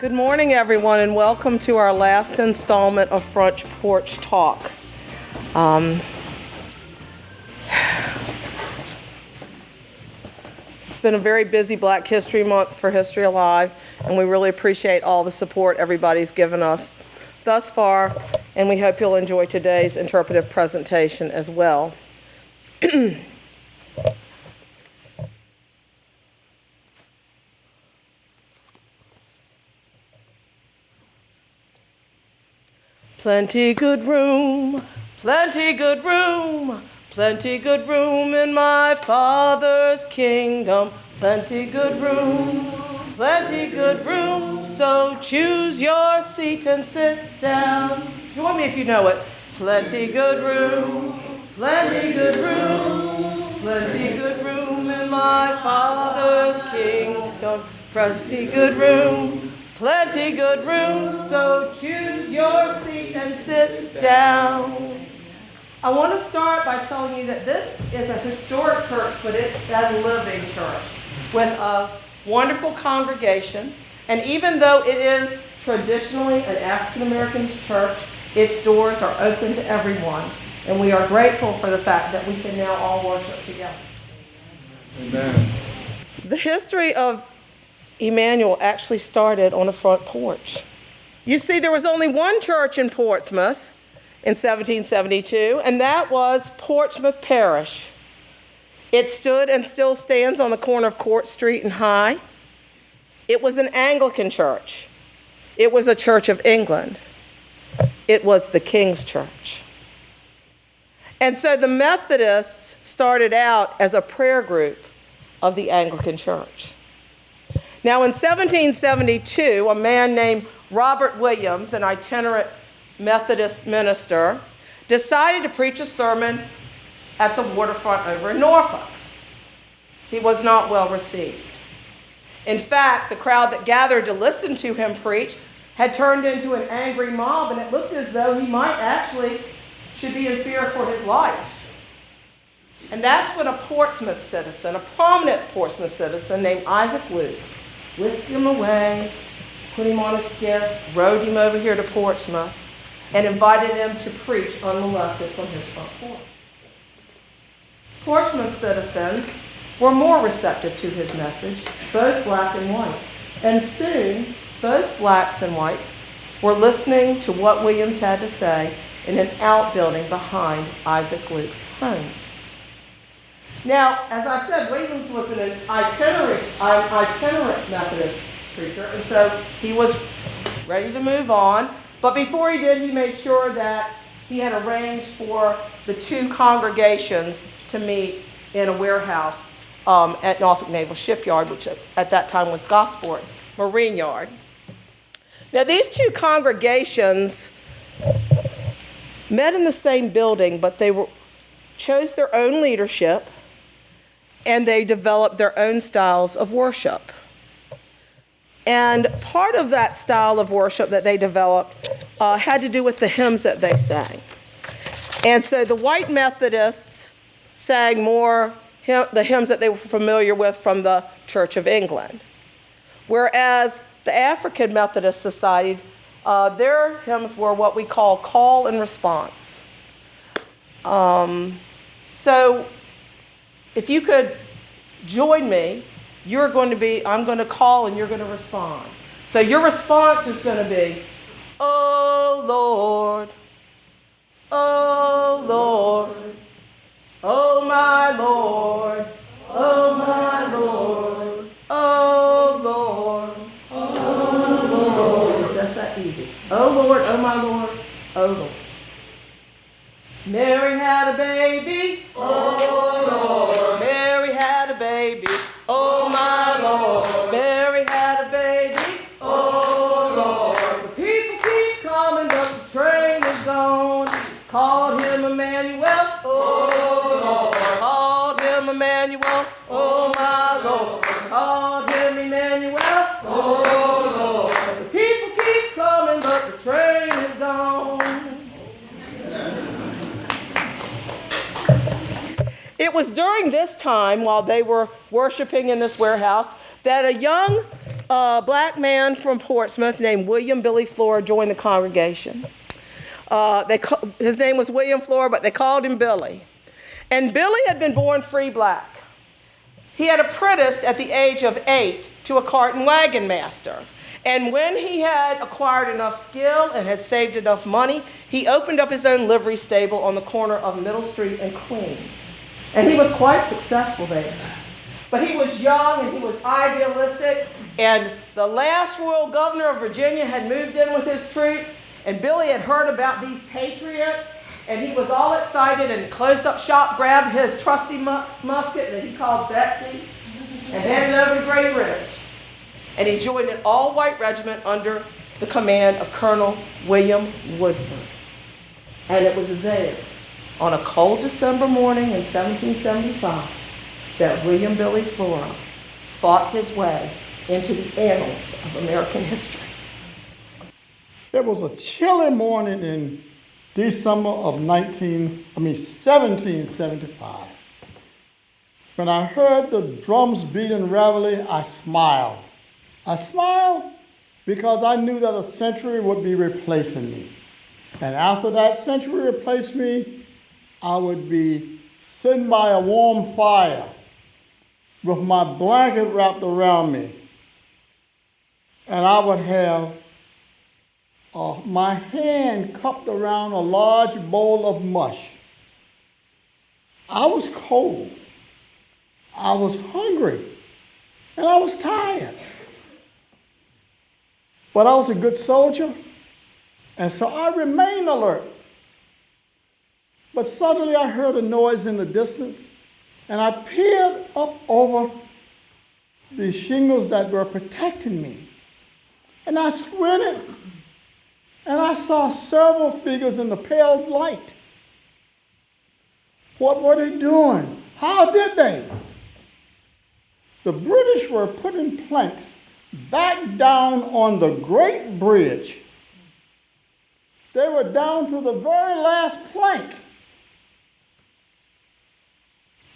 Good morning, everyone, and welcome to our last installment of Front Porch Talk. It's been a very busy Black History Month for History Alive, and we really appreciate all the support everybody's given us thus far, and we hope you'll enjoy today's interpretive presentation as well. Plenty good room, plenty good room, plenty good room in my Father's kingdom. Plenty good room, so choose your seat and sit down. Join me if you know it. Plenty good room, plenty good room, plenty good room in my Father's kingdom. Plenty good room, so choose your seat and sit down. I want to start by telling you that this is a historic church, but it's a living church with a wonderful congregation. And even though it is traditionally an African-American church, its doors are open to everyone. And we are grateful for the fact that we can now all worship together. Amen. The history of Emanuel actually started on a front porch. You see, there was only one church in Portsmouth in 1772, and that was Portsmouth Parish. It stood and still stands on the corner of Court Street and High. It was an Anglican church. It was a Church of England. It was the King's Church. And so the Methodists started out as a prayer group of the Anglican Church. Now, in 1772, a man named Robert Williams, an itinerant Methodist minister, decided to preach a sermon at the waterfront over in Norfolk. He was not well received. In fact, the crowd that gathered to listen to him preach had turned into an angry mob, and it looked as though he might actually should be in fear for his life. And that's when a Portsmouth citizen, a prominent Portsmouth citizen named Isaac Luke, whisked him away, put him on a skiff, rowed him over here to Portsmouth, and invited him to preach unmolested from his front porch. Portsmouth citizens were more receptive to his message, both black and white. And soon, both blacks and whites were listening to what Williams had to say in an outbuilding behind Isaac Luke's home. Now, as I said, Williams was an itinerant Methodist preacher, and so he was ready to move on. But before he did, he made sure that he had arranged for the two congregations to meet in a warehouse at Norfolk Naval Shipyard, which at that time was Gosport Marine Yard. Now, these two congregations met in the same building, but they chose their own leadership, and they developed their own styles of worship. And part of that style of worship that they developed had to do with the hymns that they sang. And so the white Methodists sang more the hymns that they were familiar with from the Church of England. Whereas the African Methodist Society, their hymns were what we call and response. So if you could join me, I'm going to call and you're going to respond. So your response is going to be, oh Lord, oh Lord, oh my Lord, oh my Lord, oh Lord, oh Lord. Just that easy. Oh Lord, oh my Lord, oh Lord. Mary had a baby, oh Lord. Mary had a baby, oh my Lord. Mary had a baby, oh Lord. The people keep coming, but the train is gone. Called him Emanuel, oh Lord. Called him Emanuel, oh my Lord. Called him Emanuel, oh Lord. The people keep coming, but the train is gone. It was during this time, while they were worshiping in this warehouse, that a young a black man from Portsmouth named William Billy Flora joined the congregation. His name was William Flora, but they called him Billy. And Billy had been born free black. He had apprenticed at the age of 8 to a cart and wagon master. And when he had acquired enough skill and had saved enough money, he opened up his own livery stable on the corner of Middle Street and Queen. And he was quite successful there. But he was young and he was idealistic, and the last royal governor of Virginia had moved in with his troops, and Billy had heard about these patriots, and he was all excited and closed up shop, grabbed his trusty musket that he called Betsy, and handed it over to Great Bridge. And he joined an all-white regiment under the command of Colonel William Woodford. And it was there, on a cold December morning in 1775, that William Billy Flora fought his way into the annals of American history. It was a chilly morning in December of 1775. When I heard the drums beating reveille, I smiled. I smiled because I knew that a century would be replacing me. And after that century replaced me, I would be sitting by a warm fire with my blanket wrapped around me. And I would have my hand cupped around a large bowl of mush. I was cold. I was hungry. And I was tired. But I was a good soldier, and so I remained alert. But suddenly I heard a noise in the distance, and I peered up over the shingles that were protecting me. And I squinted, and I saw several figures in the pale light. What were they doing? How did they? The British were putting planks back down on the Great Bridge. They were down to the very last plank.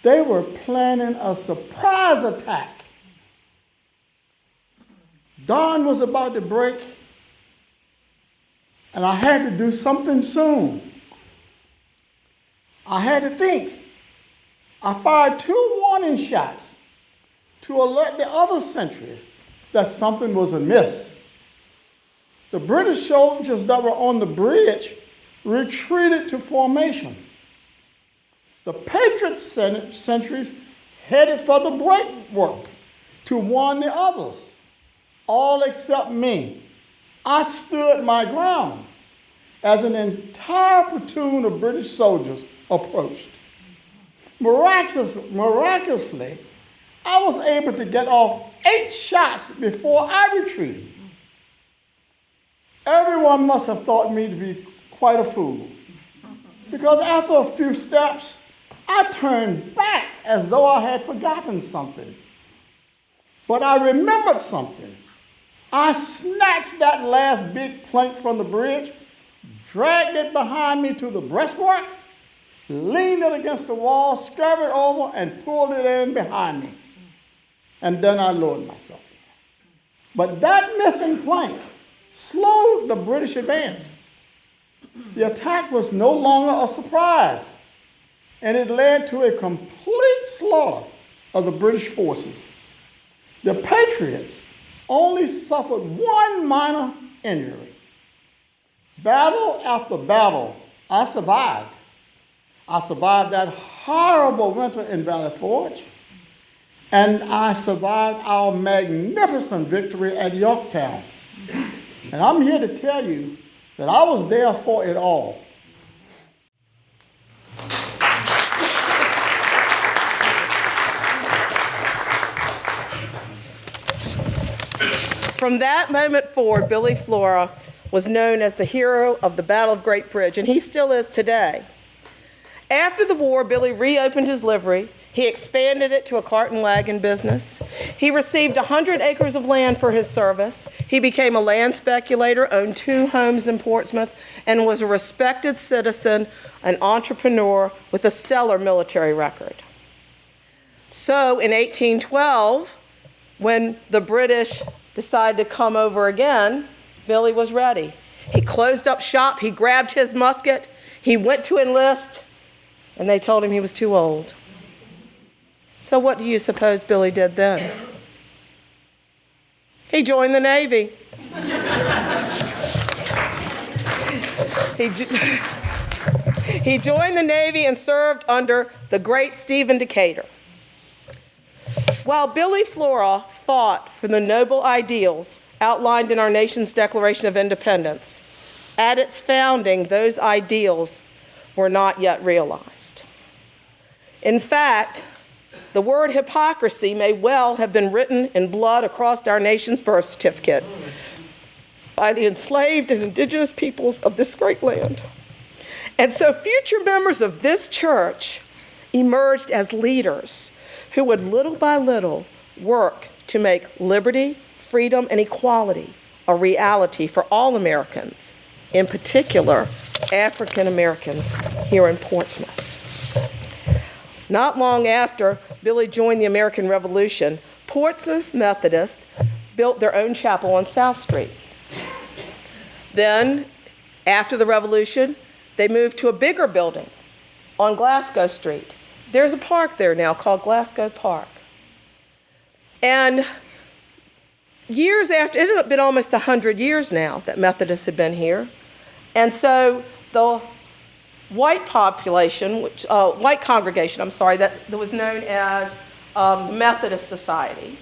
They were planning a surprise attack. Dawn was about to break, and I had to do something soon. I had to think. I fired 2 warning shots to alert the other sentries that something was amiss. The British soldiers that were on the bridge retreated to formation. The Patriot sentries headed for the breastwork to warn the others, all except me. I stood my ground as an entire platoon of British soldiers approached. Miraculously, I was able to get off 8 shots before I retreated. Everyone must have thought me to be quite a fool, because after a few steps, I turned back as though I had forgotten something. But I remembered something. I snatched that last big plank from the bridge, dragged it behind me to the breastwork, leaned it against the wall, scurried over, and pulled it in behind me. And then I lowered myself. But that missing plank slowed the British advance. The attack was no longer a surprise, and it led to a complete slaughter of the British forces. The Patriots only suffered 1 minor injury. Battle after battle, I survived. I survived that horrible winter in Valley Forge, and I survived our magnificent victory at Yorktown. And I'm here to tell you that I was there for it all. From that moment forward, Billy Flora was known as the hero of the Battle of Great Bridge, and he still is today. After the war, Billy reopened his livery. He expanded it to a cart and wagon business. He received 100 acres of land for his service. He became a land speculator, owned 2 homes in Portsmouth, and was a respected citizen, an entrepreneur with a stellar military record. So in 1812, when the British decided to come over again, Billy was ready. He closed up shop, he grabbed his musket, he went to enlist, and they told him he was too old. So what do you suppose Billy did then? He joined the Navy. He joined the Navy and served under the great Stephen Decatur. While Billy Flora fought for the noble ideals outlined in our nation's Declaration of Independence, at its founding, those ideals were not yet realized. In fact, the word hypocrisy may well have been written in blood across our nation's birth certificate by the enslaved and indigenous peoples of this great land. And so future members of this church emerged as leaders who would little by little work to make liberty, freedom, and equality a reality for all Americans, in particular African Americans here in Portsmouth. Not long after Billy joined the American Revolution, Portsmouth Methodists built their own chapel on South Street. Then, after the Revolution, they moved to a bigger building on Glasgow Street. There's a park there now called Glasgow Park. And years after, it had been almost 100 years now that Methodists had been here. And so the white population, white congregation, that was known as the Methodist Society,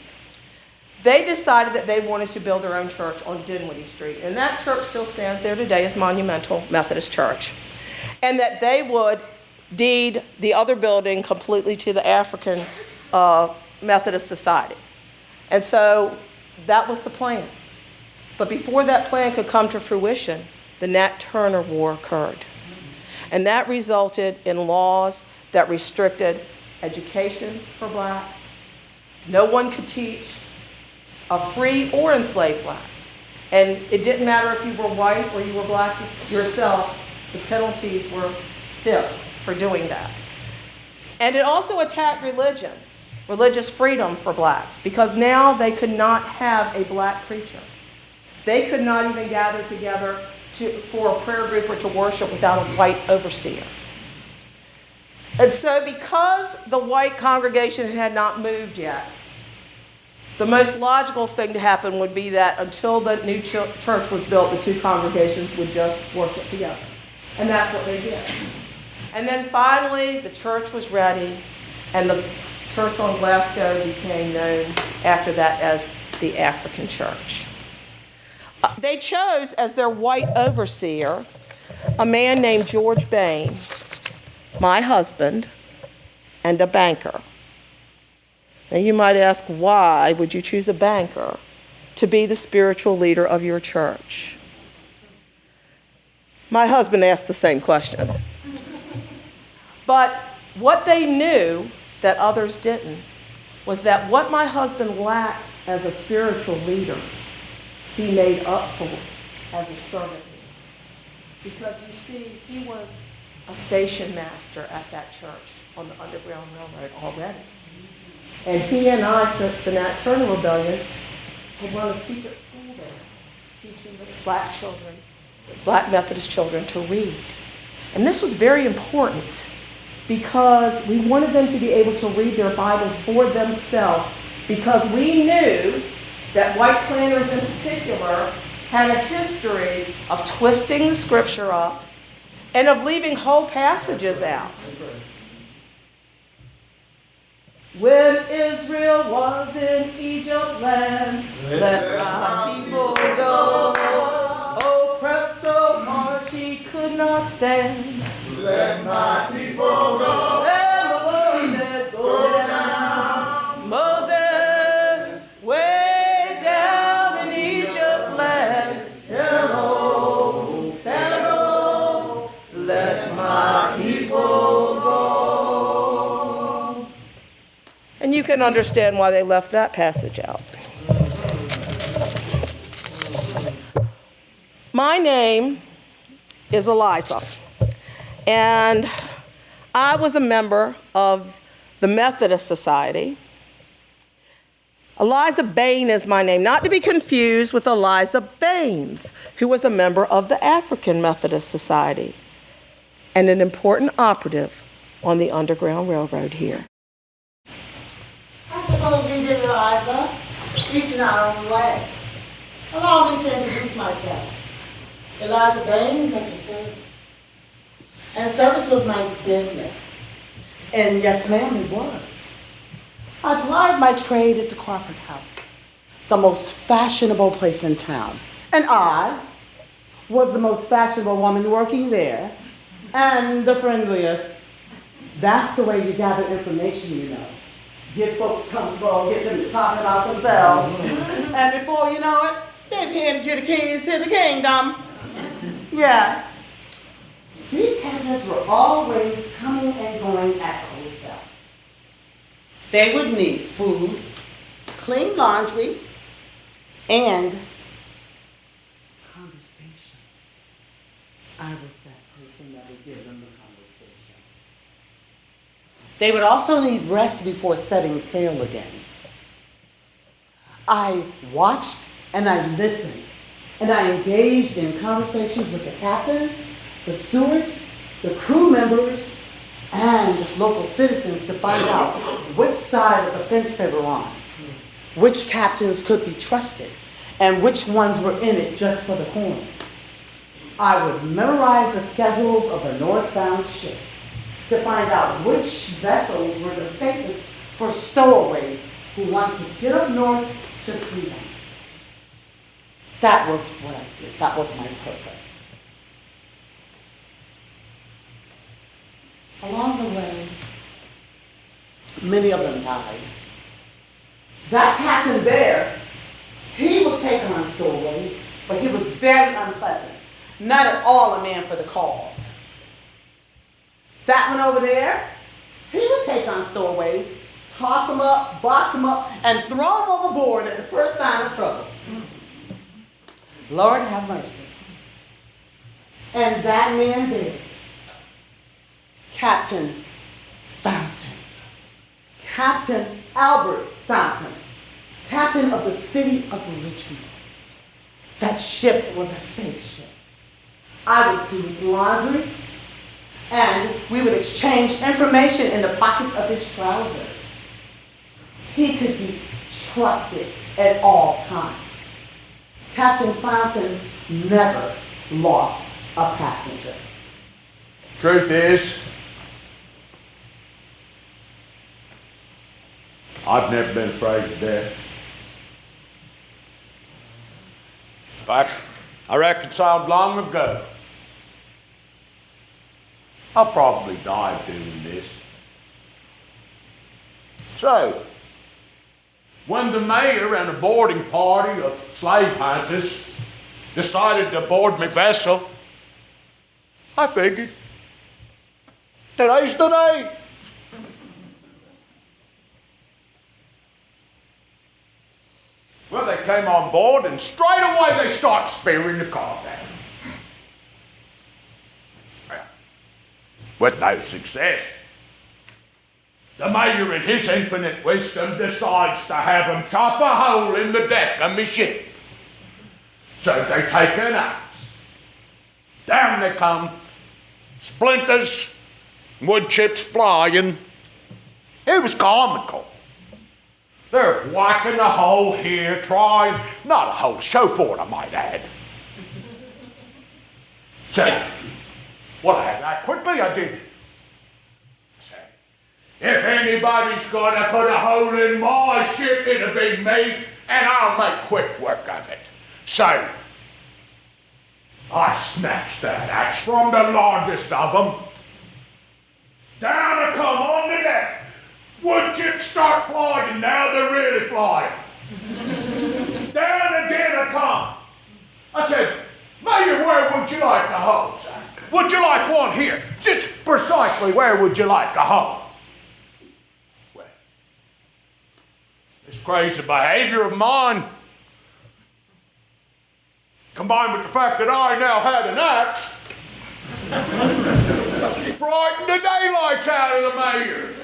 they decided that they wanted to build their own church on Dinwiddie Street. And that church still stands there today as Monumental Methodist Church. And that they would deed the other building completely to the African Methodist Society. And so that was the plan. But before that plan could come to fruition, the Nat Turner War occurred. And that resulted in laws that restricted education for blacks. No one could teach a free or enslaved black. And it didn't matter if you were white or you were black yourself, the penalties were stiff for doing that. And it also attacked religion, religious freedom for blacks, because now they could not have a black preacher. They could not even gather together for a prayer group or to worship without a white overseer. And so because the white congregation had not moved yet, the most logical thing to happen would be that until the new church was built, the two congregations would just worship together. And that's what they did. And then finally, the church was ready, and the church on Glasgow became known after that as the African Church. They chose as their white overseer a man named George Bain, my husband, and a banker. Now you might ask, why would you choose a banker to be the spiritual leader of your church? My husband asked the same question. But what they knew that others didn't was that what my husband lacked as a spiritual leader, he made up for as a servant leader. Because you see, he was a station master at that church on the Underground Railroad already. And he and I, since the Nat Turner Rebellion, had run a secret school there, teaching the black children, black Methodist children, to read. And this was very important because we wanted them to be able to read their Bibles for themselves, because we knew that white planters in particular had a history of twisting the scripture up and of leaving whole passages out. When Israel was in Egypt land, let my people go. Oppressed so hard she could not stand. Let my people go. And the Lord said, go down. Moses, way down in Egypt land, tell old Pharaoh, let my people go. And you can understand why they left that passage out. My name is Eliza, and I was a member of the Methodist Society Eliza Bain is my name, not to be confused with Eliza Baines, who was a member of the African Methodist Society and an important operative on the Underground Railroad here. I suppose we did, Eliza, each in our own way. Allow me to introduce myself. Eliza Baines at your service. And service was my business. And yes, ma'am, it was. I plied my trade at the Crawford House, the most fashionable place in town. And I was the most fashionable woman working there, and the friendliest. That's the way you gather information, you know. Get folks comfortable, get them to talk about themselves. And before you know it, they've handed you the keys to the kingdom. Yeah. Sea captains were always coming and going at the hotel. They would need food, clean laundry, and conversation. I was that person that would give them the conversation. They would also need rest before setting sail again. I watched and I listened and I engaged in conversations with the captains, the stewards, the crew members, and local citizens to find out which side of the fence they were on, which captains could be trusted, and which ones were in it just for the coin. I would memorize the schedules of the northbound ships to find out which vessels were the safest for stowaways who want to get up north to freedom. That was what I did. That was my purpose. Along the way, many of them died. That captain there, he would take on stowaways, but he was very unpleasant. Not at all a man for the cause. That one over there, he would take on stowaways, toss them up, box them up, and throw them overboard at the first sign of trouble. Lord have mercy. And that man there, Captain Fountain, Captain Albert Fountain, captain of the city of Richmond. That ship was a safe ship. I would do his laundry, and we would exchange information in the pockets of his trousers. He could be trusted at all times. Captain Fountain never lost a passenger. Truth is, I've never been afraid of death. In fact, I reconciled long ago. I'll probably die doing this. So, when the mayor and a boarding party of slave hunters decided to board my vessel, I figured, today's the day. Well, they came on board and straight away they start spearing the cargo. Well, with no success. The mayor in his infinite wisdom decides to have them chop a hole in the deck of my ship. So they take an axe. Down they come, splinters, wood chips flying. It was comical. They're whacking a hole here, trying, not a hole, show for it, I might add. So, well, I quickly I did. If anybody's gonna put a hole in my ship, it'll be me, and I'll make quick work of it. So, I snatched that axe from the largest of them. Down I come on the deck. Wood chips start flying, now they're really flying. Down again I come. I said, Mayor, where would you like the hole, sir? Would you like one here? Just precisely where would you like a hole? Well, this crazy behavior of mine, combined with the fact that I now had an axe, frightened the daylights out of the mayor.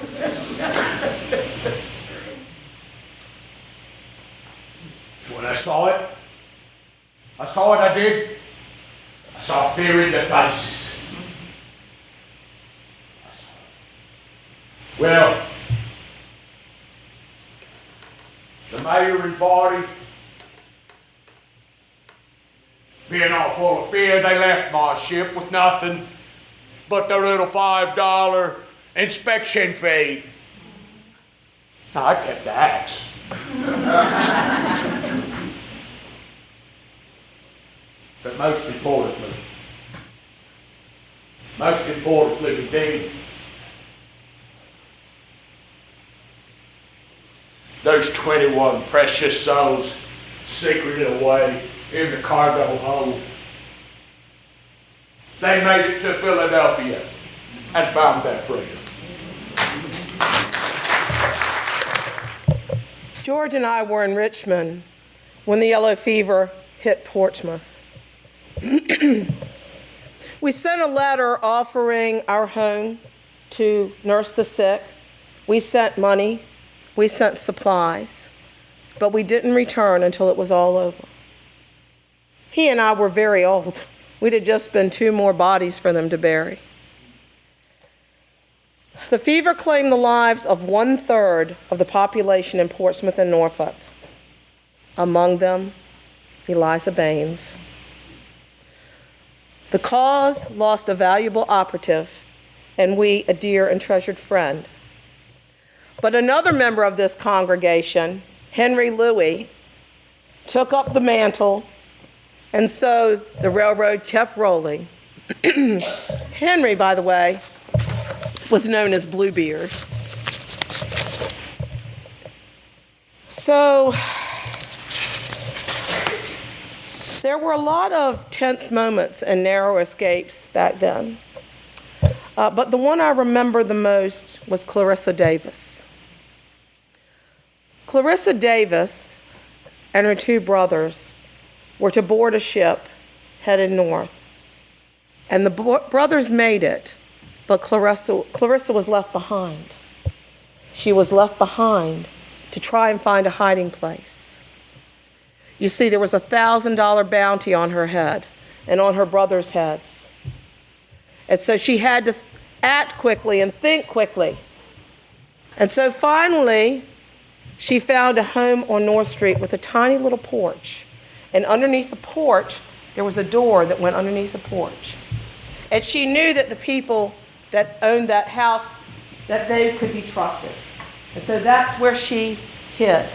saw it. I did. I saw fear in their faces. I saw it. Well, the mayor and party, being all full of fear, they left my ship with nothing but their little $5 inspection fee. Now, I kept the axe. But most importantly indeed, those 21 precious souls secreted away in the cargo hold. They made it to Philadelphia and found their freedom. George and I were in Richmond when the yellow fever hit Portsmouth. We sent a letter offering our home to nurse the sick. We sent money. We sent supplies. But we didn't return until it was all over. He and I were very old. We'd have just been 2 more bodies for them to bury. The fever claimed the lives of 1/3 of the population in Portsmouth and Norfolk. Among them, Eliza Baines. The cause lost a valuable operative, and we a dear and treasured friend. But another member of this congregation, Henry Louis, took up the mantle, and so the railroad kept rolling. Henry, by the way, was known as Bluebeard. So there were a lot of tense moments and narrow escapes back then. But the one I remember the most was Clarissa Davis. Clarissa Davis and her 2 brothers were to board a ship headed north. And the brothers made it, but Clarissa was left behind. She was left behind to try and find a hiding place. You see, there was a $1,000 bounty on her head and on her brothers' heads. And so she had to act quickly and think quickly. And so finally, she found a home on North Street with a tiny little porch. And underneath the porch, there was a door that went underneath the porch. And she knew that the people that owned that house, that they could be trusted. And so that's where she hid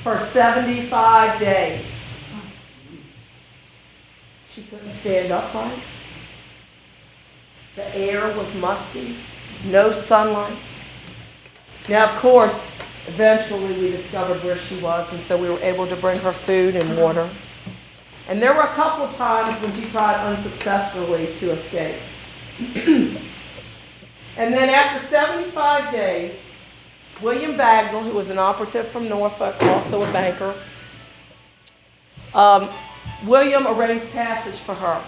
for 75 days. She couldn't stand upright. The air was musty, no sunlight. Now, of course, eventually we discovered where she was, and so we were able to bring her food and water. And there were a couple times when she tried unsuccessfully to escape. And then after 75 days, William Bagnall, who was an operative from Norfolk, also a banker, William arranged passage for her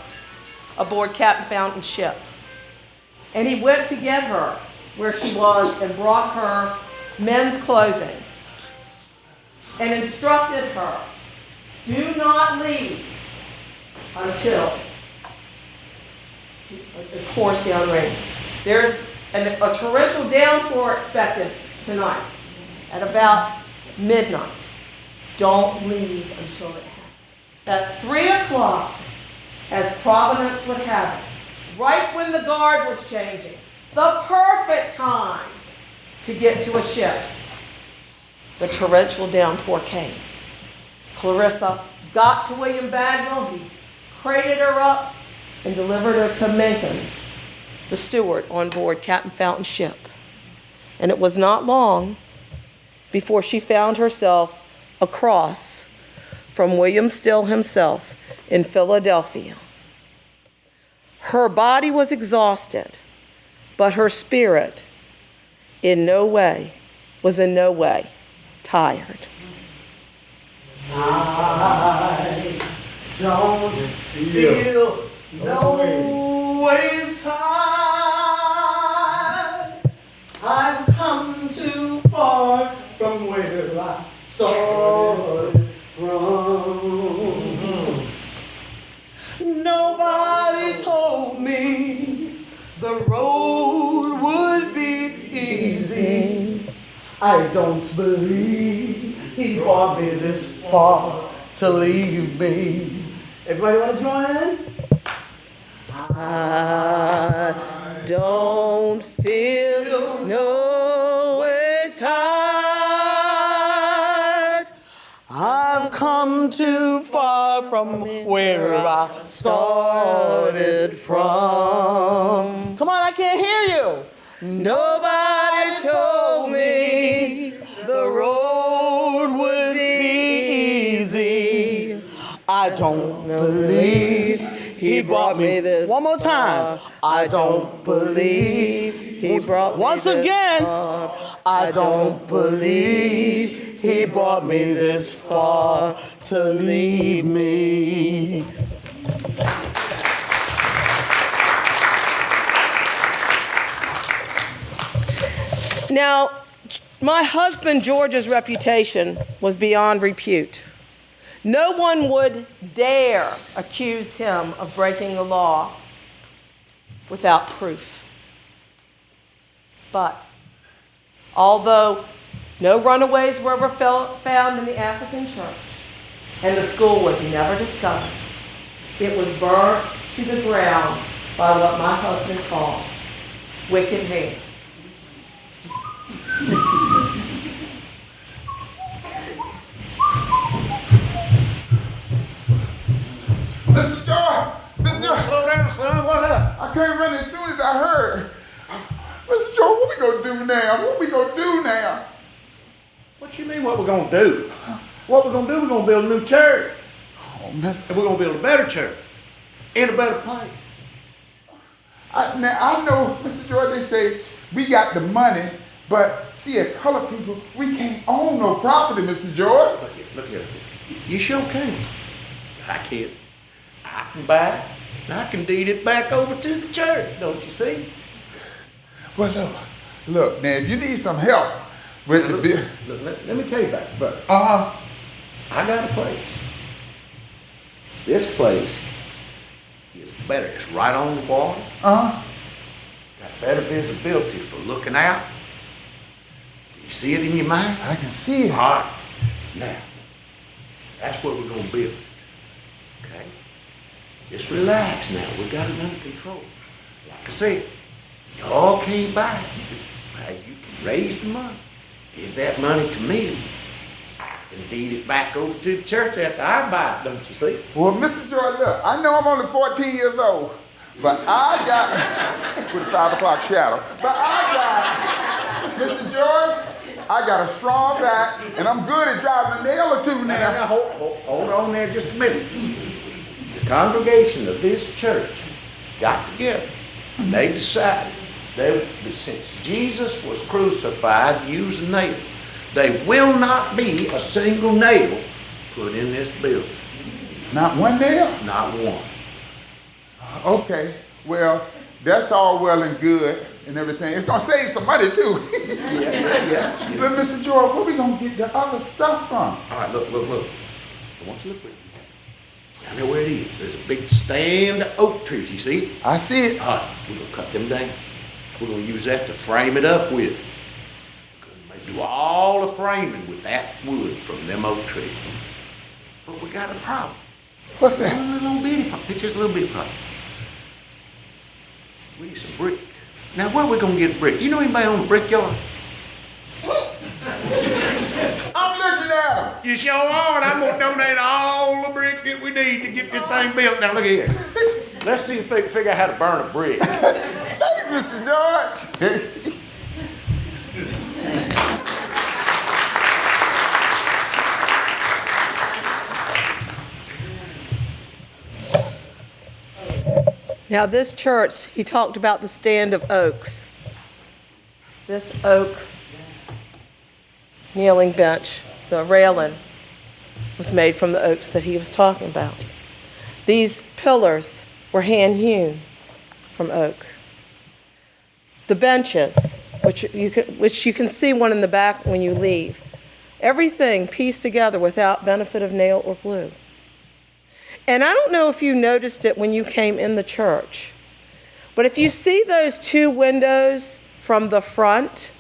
aboard Captain Fountain's ship. And he went to get her where she was and brought her men's clothing and instructed her, do not leave until, of course, downrange. There's a torrential downpour expected tonight at about midnight. Don't leave until it happens. At 3 o'clock, as Providence would have it, right when the guard was changing, the perfect time to get to a ship, the torrential downpour came. Clarissa got to William Bagnall, he crated her up and delivered her to Menkins, the steward on board Captain Fountain's ship. And it was not long before she found herself across from William Still himself in Philadelphia. Her body was exhausted, but her spirit was in no way tired. I don't feel no ways tired. I've come too far from where I started. I don't believe he brought me this far to leave me. Everybody want to join in? I don't feel no it's hard. I've come too far from where I started from. Come on, I can't hear you. Nobody told me The road would be easy. I don't believe he brought me this. One more time. I don't believe he brought me Once this again. far. I don't believe he brought me this far to leave me. Now, my husband George's reputation was beyond repute. No one would dare accuse him of breaking the law without proof. But although no runaways were ever found in the African church, and the school was never discovered, it was burnt to the ground by what my husband called wicked hands. Mr. George, Slow down, son. What up? I came running as soon as I heard. Mr. George, what we gonna do now? What we gonna do now? What you mean what we're going to do? What we're going to do, we're going to build a new church. Oh, And we're going to build a better church. In a better place. Now, I know, Mr. George, they say we got the money, but see, as colored people, we can't own no property, Mr. George. Look here. You sure can. I can't. I can buy it, and I can deed it back over to the church, don't you see? Well, look, now, if you need some help with the bill. Look, let me tell you about it first. Uh-huh. I got a place. This place is better. It's right on the water. Uh-huh. Got better visibility for looking out. Do you see it in your mind? I can see it. All right. Now, that's what we're going to build. Okay? Just relax now. We got it under control. Like I said, y'all came by. Now you can raise the money. Give that money to me. I can deed it back over to the church after I buy it, don't you see? Well, Mr. George, look, I know I'm only 14 years old, but I got, with a 5 o'clock shadow, but I got, Mr. George, I got a strong back, and I'm good at driving a nail or two now. Now, hold on there just a minute. The congregation of this church got together. They decided that since Jesus was crucified using nails, there will not be a single nail put in this building. Not one nail? Not one. Okay, well, that's all well and good and everything. It's gonna save some money too. Yeah. But Mr. George, where we gonna get the other stuff from? All right, look. I want you to look at it. I know where it is. There's a big stand of oak trees, you see? I see it. All right, we're gonna cut them down. We're gonna use that to frame it up with. We're gonna do all the framing with that wood from them oak trees. But we got a problem. What's It's that? only a little bitty problem. It's just a little bitty problem. We need some brick. Now, where are we gonna get brick? You know anybody on the brickyard? I'm looking at him. You sure are, and I'm gonna donate all the brick that we need to get this thing built. Now, look here. Let's see if we can figure out how to burn a brick. Hey, Mr. George. Now, this church, he talked about the stand of oaks. This oak kneeling bench, the railing, was made from the oaks that he was talking about. These pillars were hand-hewn from oak. The benches, which you can see one in the back when you leave, everything pieced together without benefit of nail or glue. And I don't know if you noticed it when you came in the church, but if you see those two windows from the front,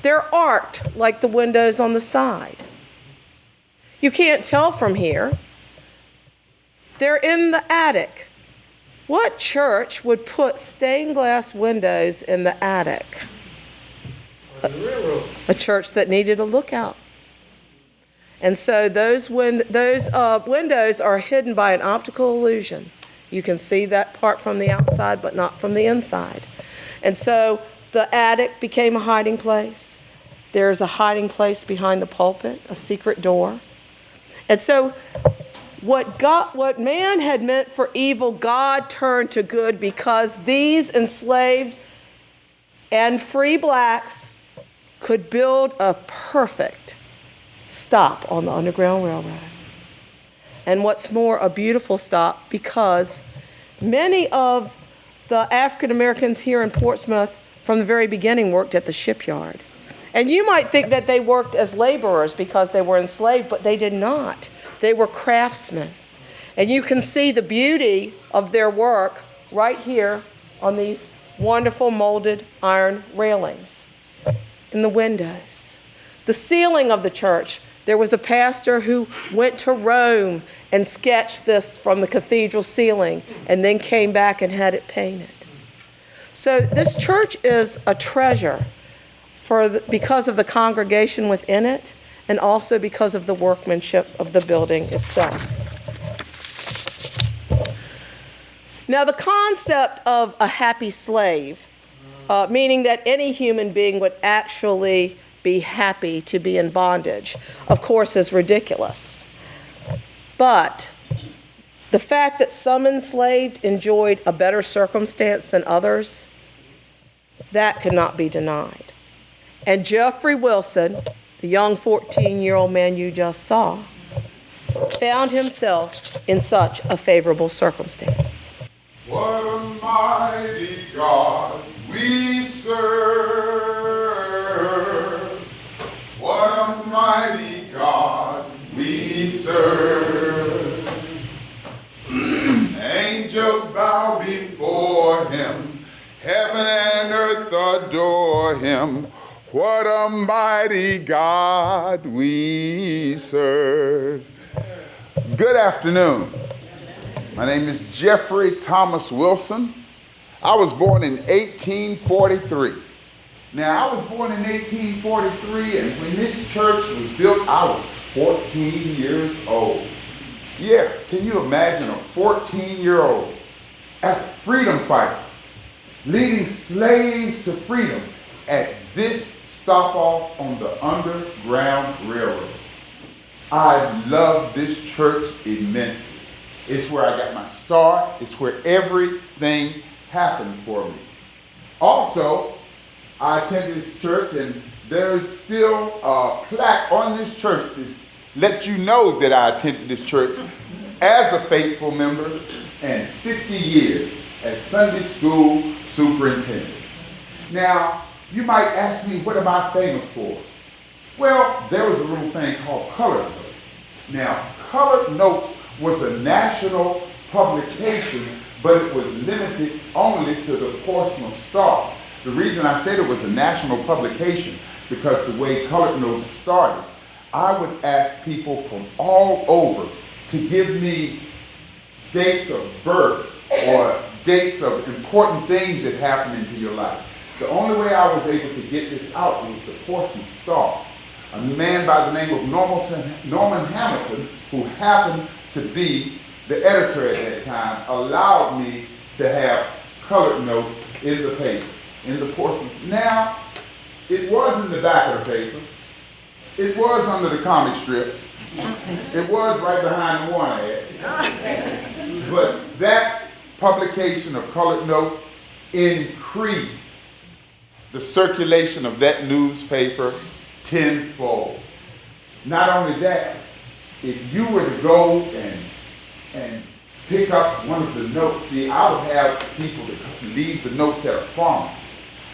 They're arched like the windows on the side. You can't tell from here. They're in the attic. What church would put stained glass windows in the attic? A church that needed a lookout. And so those windows are hidden by an optical illusion. You can see that part from the outside, but not from the inside. And so the attic became a hiding place. There's a hiding place behind the pulpit, a secret door. And so what man had meant for evil, God turned to good, because these enslaved and free blacks could build a perfect stop on the Underground Railroad. And what's more, a beautiful stop, because many of the African Americans here in Portsmouth from the very beginning worked at the shipyard. And you might think that they worked as laborers because they were enslaved, but they did not. They were craftsmen. And you can see the beauty of their work right here on these wonderful molded iron railings in the windows. The ceiling of the church, there was a pastor who went to Rome and sketched this from the cathedral ceiling and then came back and had it painted. So this church is a treasure because of the congregation within it, and also because of the workmanship of the building itself. Now, the concept of a happy slave, meaning that any human being would actually be happy to be in bondage, of course, is ridiculous. But the fact that some enslaved enjoyed a better circumstance than others, that cannot be denied. And Jeffrey Wilson, the young 14-year-old man you just saw, found himself in such a favorable circumstance. What a mighty God we serve. What a mighty God we serve. Angels bow before him. Heaven and earth adore him. What a mighty God we serve. Good afternoon. My name is Jeffrey Thomas Wilson. I was born in 1843. Now, I was born in 1843, and when this church was built, I was 14 years old. Yeah, can you imagine a 14-year-old as a freedom fighter, leading slaves to freedom at this stop-off on the Underground Railroad? I love this church immensely. It's where I got my start. It's where everything happened for me. Also, I attended this church, and there's still a plaque on this church that lets you know that I attended this church as a faithful member and 50 years as Sunday school superintendent. Now, you might ask me, what am I famous for? Well, there was a little thing called Colored Notes. Now, Colored Notes was a national publication, but it was limited only to the Portsmouth Star. The reason I said it was a national publication, because the way Colored Notes started, I would ask people from all over to give me dates of birth or dates of important things that happened into your life. The only way I was able to get this out was the Portsmouth Star. A man by the name of Norman Hamilton, who happened to be the editor at that time, allowed me to have Colored Notes in the paper, in the Portsmouth. Now, it was in the back of the paper. It was under the comic strips. It was right behind the one ad. But that publication of Colored Notes increased the circulation of that newspaper tenfold. Not only that, if you were to go and pick up one of the notes, see, I would have people to leave the notes at a pharmacy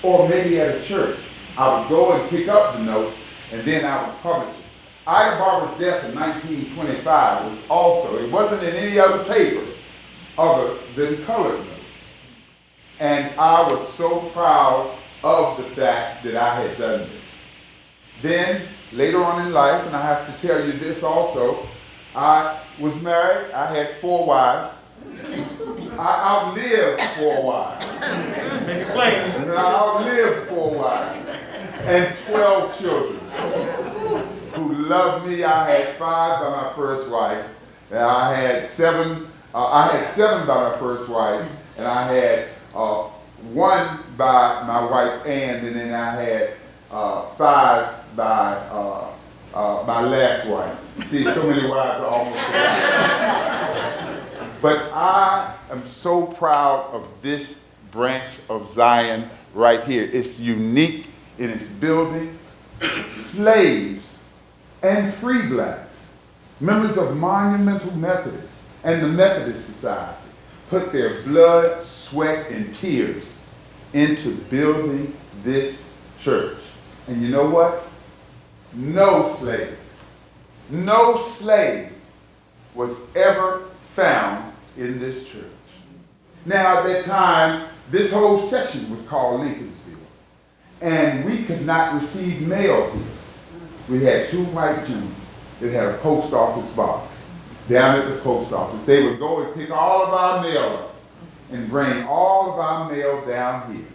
or maybe at a church. I would go and pick up the notes, and then I would publish it. Ida Barber's death in 1925 was also, it wasn't in any other paper other than Colored Notes. And I was so proud of the fact that I had done this. Then, later on in life, and I have to tell you this also, I was married, I had 4 wives. I outlived 4 wives. And I outlived 4 wives and 12 children who loved me. I had 5 by my first wife, and I had 7 by my first wife, and I had 1 by my wife Ann, and then I had 5 by my last wife. See, so many wives are almost alike. But I am so proud of this branch of Zion right here. It's unique in its building. Slaves and free blacks, members of Monumental Methodists and the Methodist Society, put their blood, sweat, and tears into building this church. And you know what? No slave was ever found in this church. Now, at that time, this whole section was called Lincolnsville, and we could not receive mail here. We had 2 white Jews that had a post office box down at the post office. They would go and pick all of our mail up and bring all of our mail down here.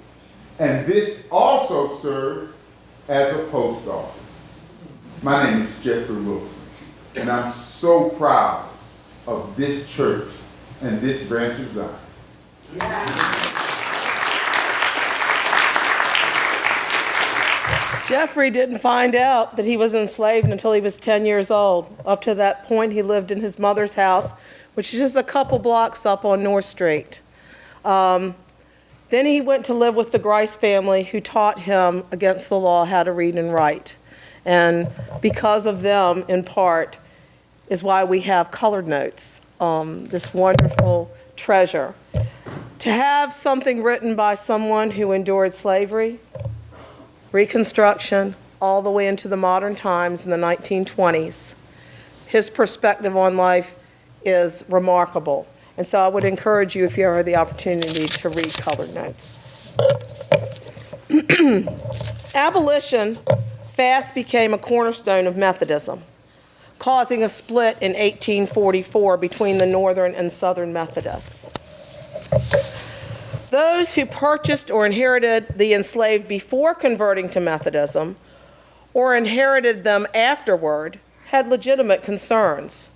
And this also served as a post office. My name is Jeffrey Wilson, and I'm so proud of this church and this branch of Zion. Jeffrey didn't find out that he was enslaved until he was 10 years old. Up to that point, he lived in his mother's house, which is just a couple blocks up on North Street. Then he went to live with the Grice family, who taught him against the law how to read and write. And because of them, in part, is why we have colored notes, this wonderful treasure. To have something written by someone who endured slavery, Reconstruction, all the way into the modern times in the 1920s, his perspective on life is remarkable. And so I would encourage you, if you ever have the opportunity, to read colored notes. Abolition fast became a cornerstone of Methodism, causing a split in 1844 between the Northern and Southern Methodists. Those who purchased or inherited the enslaved before converting to Methodism, or inherited them afterward, had legitimate concerns.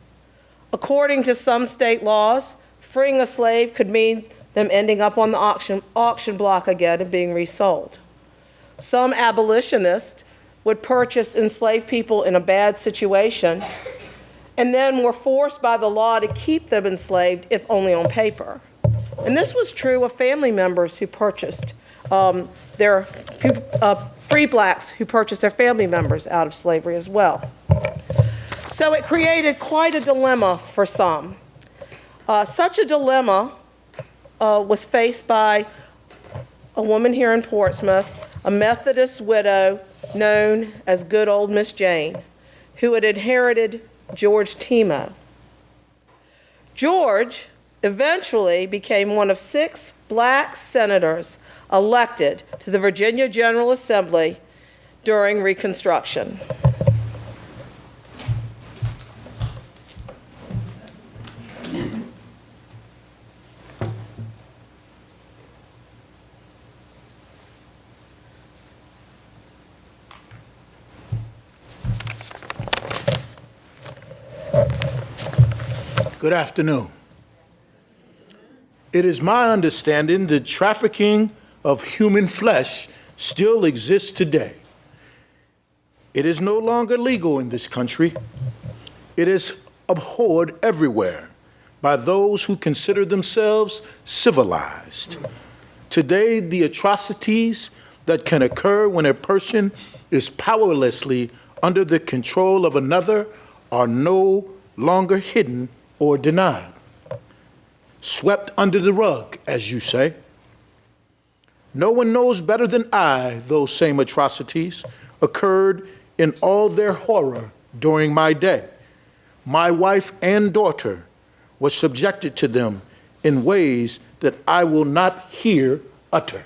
According to some state laws, freeing a slave could mean them ending up on the auction block again and being resold. Some abolitionists would purchase enslaved people in a bad situation and then were forced by the law to keep them enslaved, if only on paper. And this was true of family members who purchased free blacks who purchased their family members out of slavery as well. So it created quite a dilemma for some. Such a dilemma was faced by a woman here in Portsmouth, a Methodist widow known as good old Miss Jane, who had inherited George Timo. George eventually became one of 6 black senators elected to the Virginia General Assembly during Reconstruction. Good afternoon. It is my understanding that trafficking of human flesh still exists today. It is no longer legal in this country. It is abhorred everywhere by those who consider themselves civilized. Today, the atrocities that can occur when a person is powerlessly under the control of another are no longer hidden or denied. Swept under the rug, as you say. No one knows better than I those same atrocities occurred in all their horror during my day. My wife and daughter were subjected to them in ways that I will not here utter.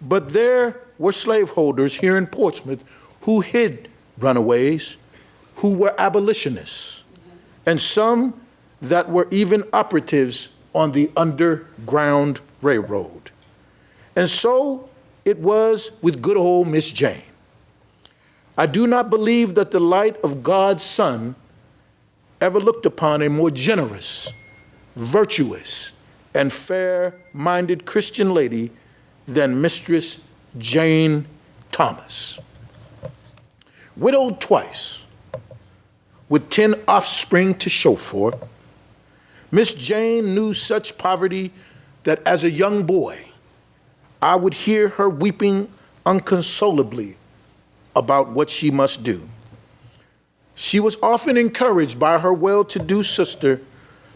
But there were slaveholders here in Portsmouth who hid runaways, who were abolitionists, and some that were even operatives on the Underground Railroad. And so it was with good old Miss Jane. I do not believe that the light of God's Son ever looked upon a more generous, virtuous, and fair-minded Christian lady than Mistress Jane Thomas. Widowed twice, with 10 offspring to show for, Miss Jane knew such poverty that as a young boy, I would hear her weeping unconsolably about what she must do. She was often encouraged by her well-to-do sister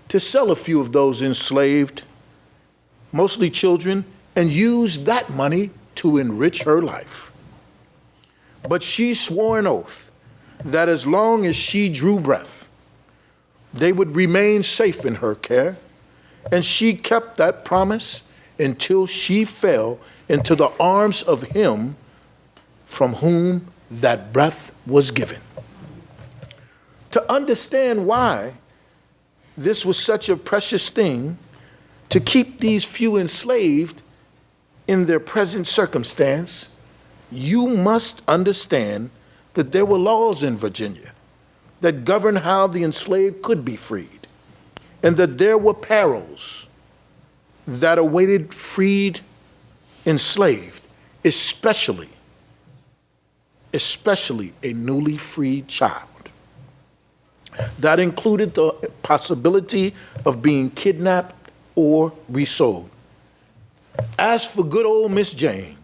to sell a few of those enslaved, mostly children, and use that money to enrich her life. But she swore an oath that as long as she drew breath, they would remain safe in her care, and she kept that promise until she fell into the arms of him from whom that breath was given. To understand why this was such a precious thing, to keep these few enslaved in their present circumstance, you must understand that there were laws in Virginia that governed how the enslaved could be freed, and that there were perils that awaited freed enslaved, especially a newly freed child. That included the possibility of being kidnapped or resold. As for good old Miss Jane,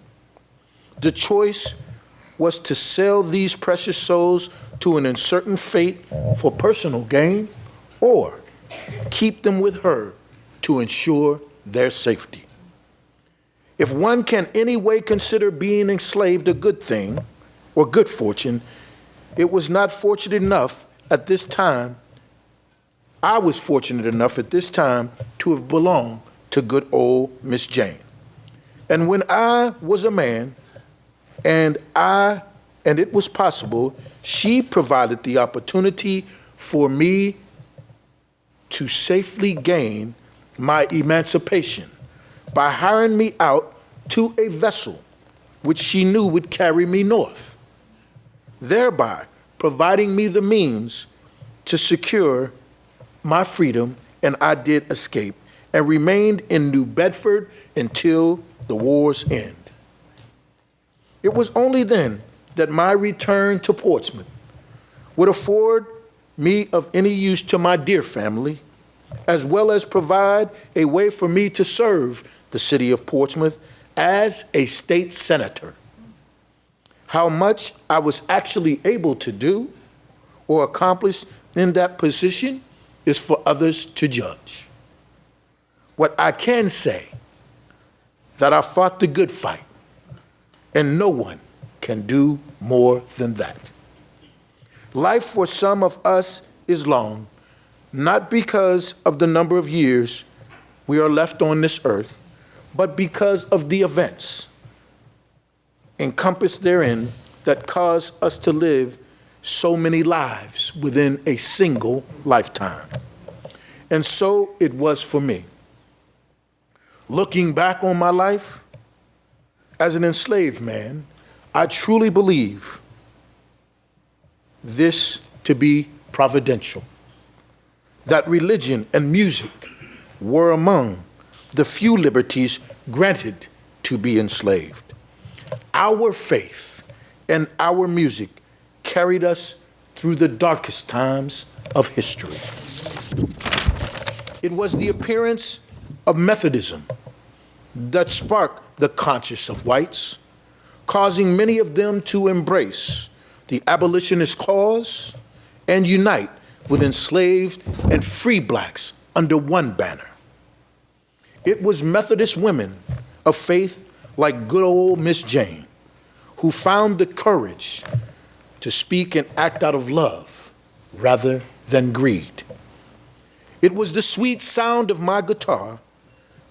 the choice was to sell these precious souls to an uncertain fate for personal gain, or keep them with her to ensure their safety. If one can any way consider being enslaved a good thing or good fortune, it was not fortunate enough at this time. I was fortunate enough at this time to have belonged to good old Miss Jane. And when I was a man, and it was possible, she provided the opportunity for me to safely gain my emancipation by hiring me out to a vessel which she knew would carry me north, thereby providing me the means to secure my freedom, and I did escape and remained in New Bedford until the war's end. It was only then that my return to Portsmouth would afford me of any use to my dear family, as well as provide a way for me to serve the city of Portsmouth as a state senator. How much I was actually able to do or accomplish in that position is for others to judge. What I can say, that I fought the good fight, and no one can do more than that. Life for some of us is long, not because of the number of years we are left on this earth, but because of the events encompassed therein that cause us to live so many lives within a single lifetime. And so it was for me. Looking back on my life as an enslaved man, I truly believe this to be providential, that religion and music were among the few liberties granted to be enslaved. Our faith and our music carried us through the darkest times of history. It was the appearance of Methodism that sparked the conscience of whites, causing many of them to embrace the abolitionist cause and unite with enslaved and free blacks under one banner. It was Methodist women of faith like good old Miss Jane who found the courage to speak and act out of love rather than greed. It was the sweet sound of my guitar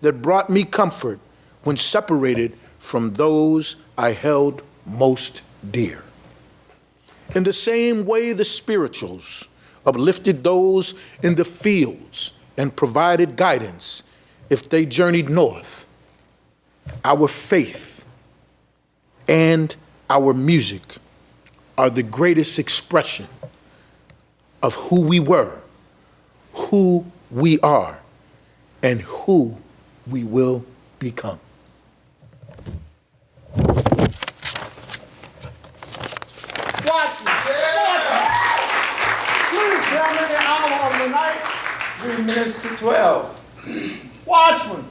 that brought me comfort when separated from those I held most dear. In the same way, the spirituals uplifted those in the fields and provided guidance if they journeyed north. Our faith and our music are the greatest expression of who we were, who we are, and who we will become. Watch me. Please tell me the hour of the night. 3 minutes to 12. Watchman.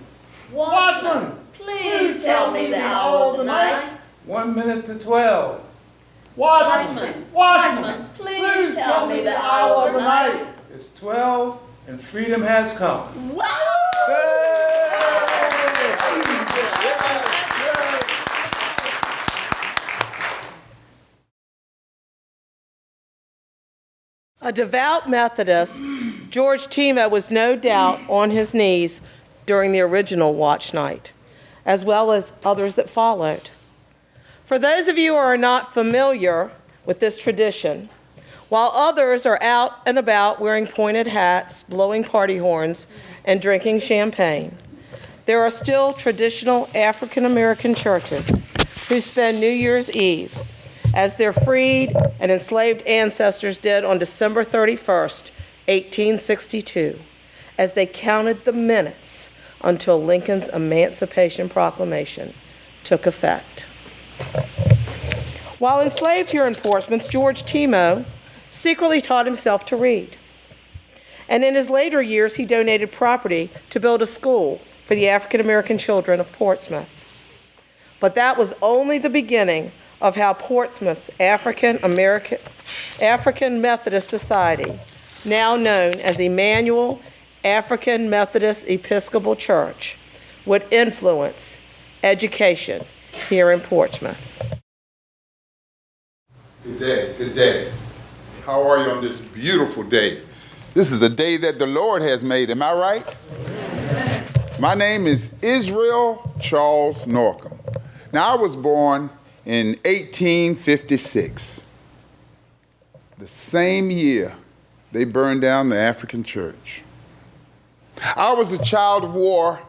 Watchman. Please tell me the hour of the night. 1 minute to 12. Watchman. Watchman. Please tell me the hour of the night. It's 12 and freedom has come. A devout Methodist, George Timo was no doubt on his knees during the original watch night, as well as others that followed. For those of you who are not familiar with this tradition, while others are out and about wearing pointed hats, blowing party horns, and drinking champagne, there are still traditional African American churches who spend New Year's Eve as their freed and enslaved ancestors did on December 31st, 1862, as they counted the minutes until Lincoln's Emancipation Proclamation took effect. While enslaved here in Portsmouth, George Timo secretly taught himself to read. And in his later years, he donated property to build a school for the African American children of Portsmouth. But that was only the beginning of how Portsmouth's African Methodist Society, now known as Emanuel African Methodist Episcopal Church, would influence education here in Portsmouth. Good day, good day. How are you on this beautiful day? This is the day that the Lord has made, am I right? My name is Israel Charles Norcom. Now, I was born in 1856. The same year they burned down the African church. I was a child of war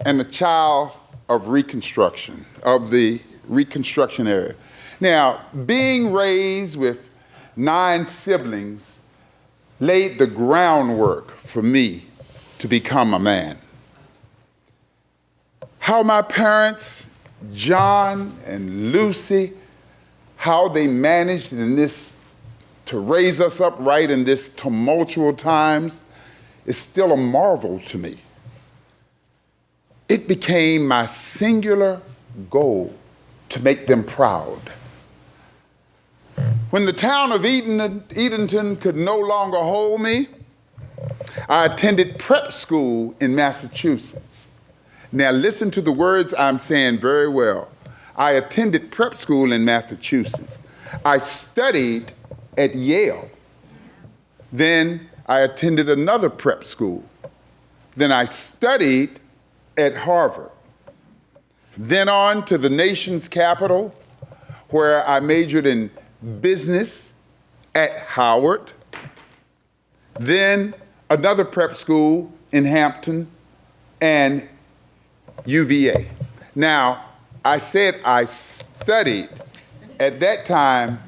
and a child of Reconstruction, of the Reconstruction era. Now, being raised with 9 siblings laid the groundwork for me to become a man. How my parents, John and Lucy, how they managed to raise us up right in this tumultuous times is still a marvel to me. It became my singular goal to make them proud. When the town of Edenton could no longer hold me, I attended prep school in Massachusetts. Now listen to the words I'm saying very well. I attended prep school in Massachusetts. I studied at Yale. Then I attended another prep school. Then I studied at Harvard. Then on to the nation's capital, where I majored in business at Howard. Then another prep school in Hampton and UVA. Now, I said I studied. At that time,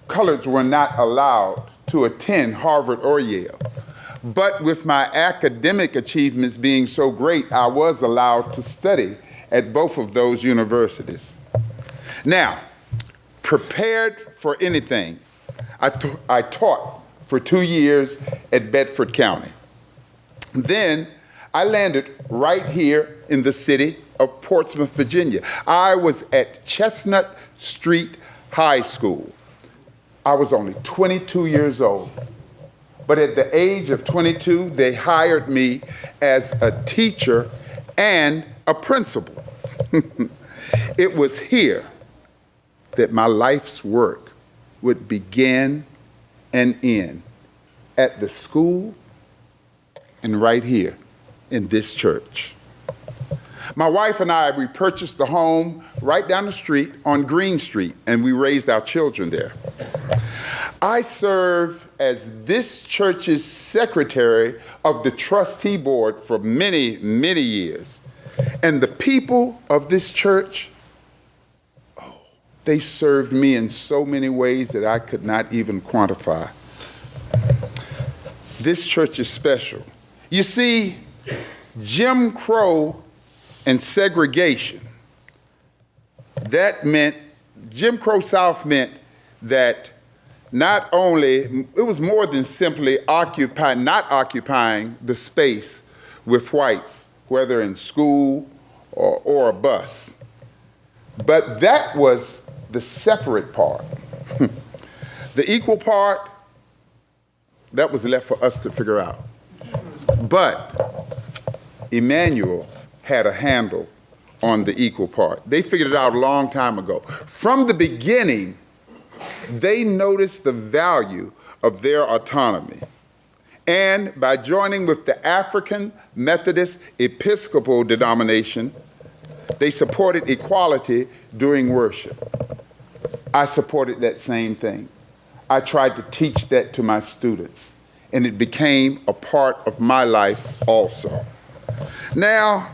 coloreds were not allowed to attend Harvard or Yale. But with my academic achievements being so great, I was allowed to study at both of those universities. Now, prepared for anything, I taught for 2 years at Bedford County. Then I landed right here in the city of Portsmouth, Virginia. I was at Chestnut Street High School. I was only 22 years old. But at the age of 22, they hired me as a teacher and a principal. It was here that my life's work would begin and end, at the school and right here in this church. My wife and I, we purchased the home right down the street on Green Street, and we raised our children there. I serve as this church's secretary of the trustee board for many, many years. And the people of this church, they served me in so many ways that I could not even quantify. This church is special. You see, Jim Crow and segregation, that meant, Jim Crow South meant that not only, it was more than simply not occupying the space with whites, whether in school or a bus. But that was the separate part. The equal part, that was left for us to figure out. But Emanuel had a handle on the equal part. They figured it out a long time ago. From the beginning, they noticed the value of their autonomy. And by joining with the African Methodist Episcopal denomination, they supported equality during worship. I supported that same thing. I tried to teach that to my students, and it became a part of my life also. Now,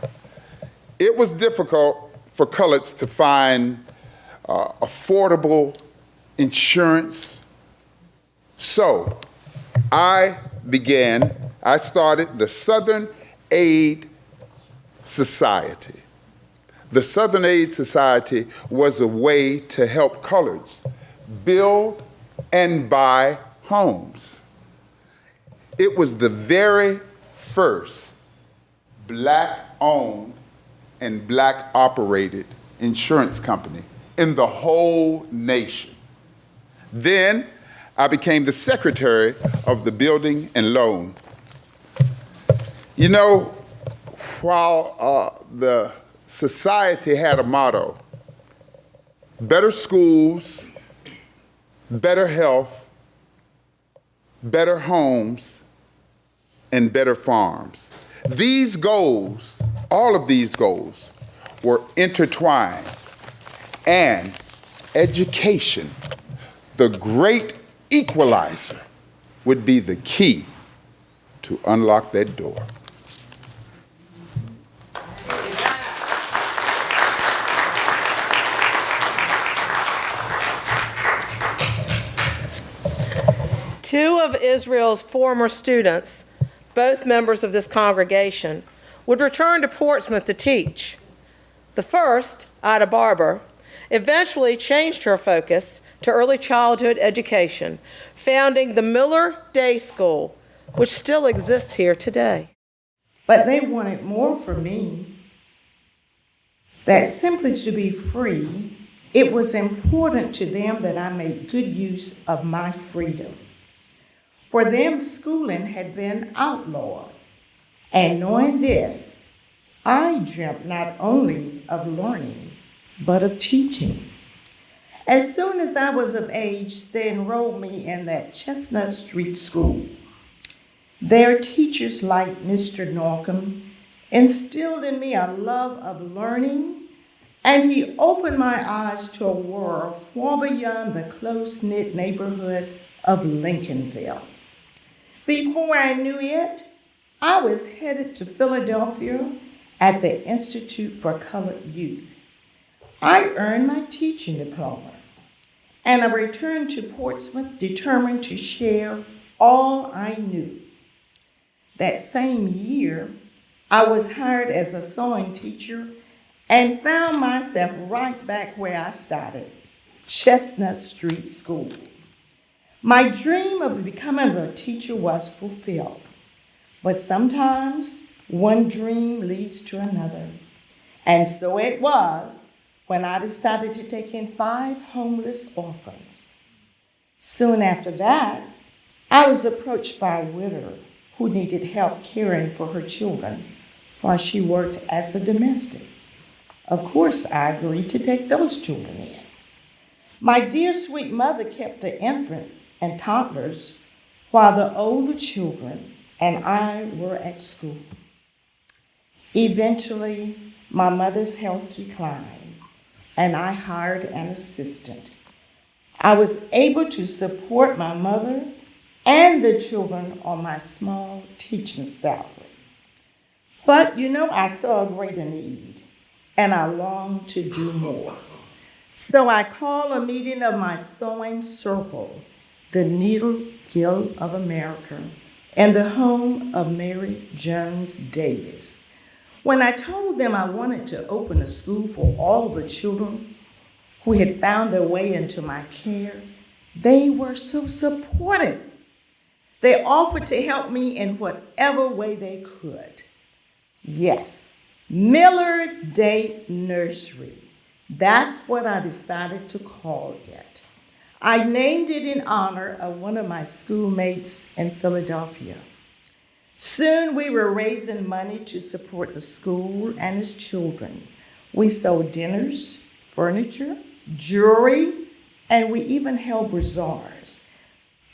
it was difficult for coloreds to find affordable insurance. So I started the Southern Aid Society. The Southern Aid Society was a way to help coloreds build and buy homes. It was the very first Black-owned and Black-operated insurance company in the whole nation. Then I became the secretary of the Building and Loan. You know, while the society had a motto, better schools, better health, better homes, and better farms. These goals, all of these goals, were intertwined, and education, the great equalizer, would be the key to unlock that door. Two of Israel's former students, both members of this congregation, would return to Portsmouth to teach. The first, Ida Barber, eventually changed her focus to early childhood education, founding the Miller Day School, which still exists here today. But they wanted more from me. That simply to be free, it was important to them that I make good use of my freedom. For them, schooling had been outlawed. And knowing this, I dreamt not only of learning, but of teaching. As soon as I was of age, they enrolled me in that Chestnut Street School. Their teachers like Mr. Norcom instilled in me a love of learning, and he opened my eyes to a world far beyond the close-knit neighborhood of Lincolnville. Before I knew it, I was headed to Philadelphia at the Institute for Colored Youth. I earned my teaching diploma, and I returned to Portsmouth determined to share all I knew. That same year, I was hired as a sewing teacher and found myself right back where I started, Chestnut Street School. My dream of becoming a teacher was fulfilled, but sometimes one dream leads to another. And so it was when I decided to take in 5 homeless orphans. Soon after that, I was approached by a widow who needed help caring for her children while she worked as a domestic. Of course, I agreed to take those children in. My dear sweet mother kept the infants and toddlers while the older children and I were at school. Eventually, My mother's health declined, and I hired an assistant. I was able to support my mother and the children on my small teaching salary. But I saw a greater need, and I longed to do more. So I called a meeting of my sewing circle, the Needle Guild of America, and the home of Mary Jones Davis. When I told them I wanted to open a school for all the children who had found their way into my care, they were so supportive. They offered to help me in whatever way they could. Yes, Millard Day Nursery. That's what I decided to call it. I named it in honor of one of my schoolmates in Philadelphia. Soon we were raising money to support the school and its children. We sold dinners, furniture, jewelry, and we even held bazaars.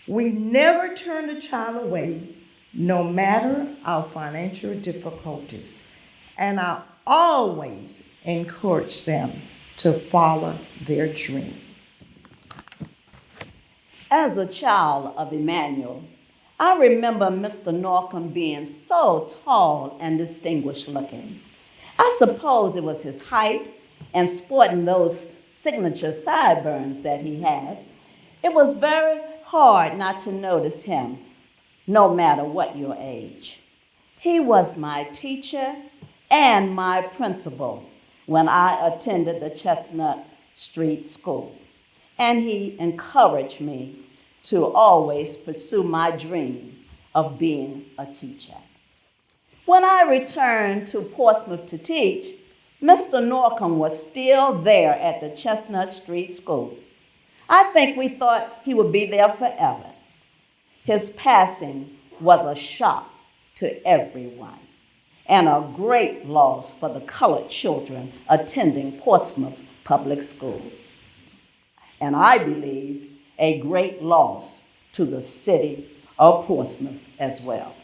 We never turned a child away, no matter our financial difficulties. And I always encouraged them to follow their dream. As a child of Emanuel, I remember Mr. Norcom being so tall and distinguished looking. I suppose it was his height and sporting those signature sideburns that he had. It was very hard not to notice him, no matter what your age. He was my teacher and my principal when I attended the Chestnut Street School, and he encouraged me to always pursue my dream of being a teacher. When I returned to Portsmouth to teach, Mr. Norcom was still there at the Chestnut Street School. I think we thought he would be there forever. His passing was a shock to everyone and a great loss for the colored children attending Portsmouth public schools. And I believe a great loss to the city of Portsmouth as well.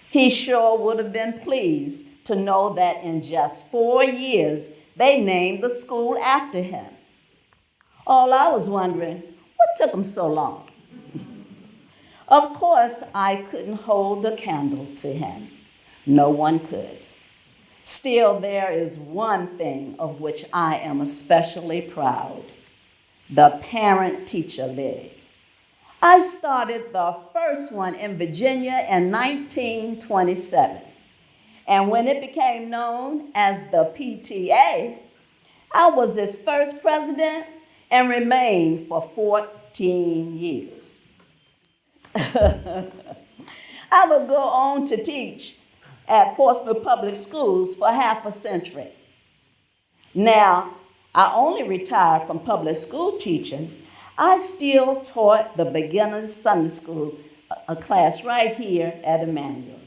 He sure would have been pleased to know that in just 4 years, they named the school after him. All I was wondering, what took him so long? Of course, I couldn't hold a candle to him. No one could. Still, there is one thing of which I am especially proud: the Parent-Teacher League. I started the first one in Virginia in 1927. And when it became known as the PTA, I was its first president and remained for 14 years. I would go on to teach at Portsmouth Public Schools for half a century. Now, I only retired from public school teaching. I still taught the beginners Sunday school, a class right here at Emanuel.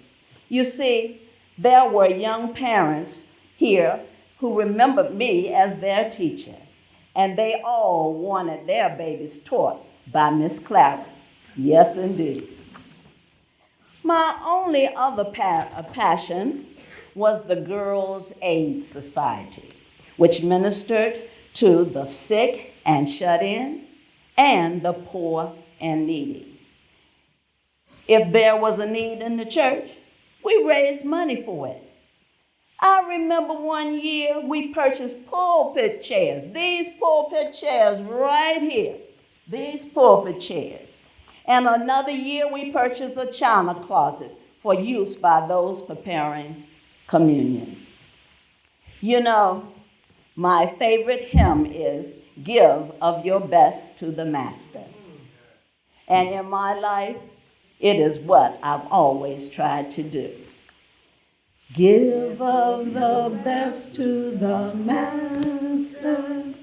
You see, there were young parents here who remembered me as their teacher, and they all wanted their babies taught by Miss Clara. Yes, indeed. My only other passion was the Girls' Aid Society, which ministered to the sick and shut-in and the poor and needy. If there was a need in the church, we raised money for it. I remember one year we purchased pulpit chairs, these pulpit chairs right here, these pulpit chairs. And another year we purchased a china closet for use by those preparing communion. You know, my favorite hymn is "Give of Your Best to the Master." And in my life, it is what I've always tried to do. Give of the best to the Master.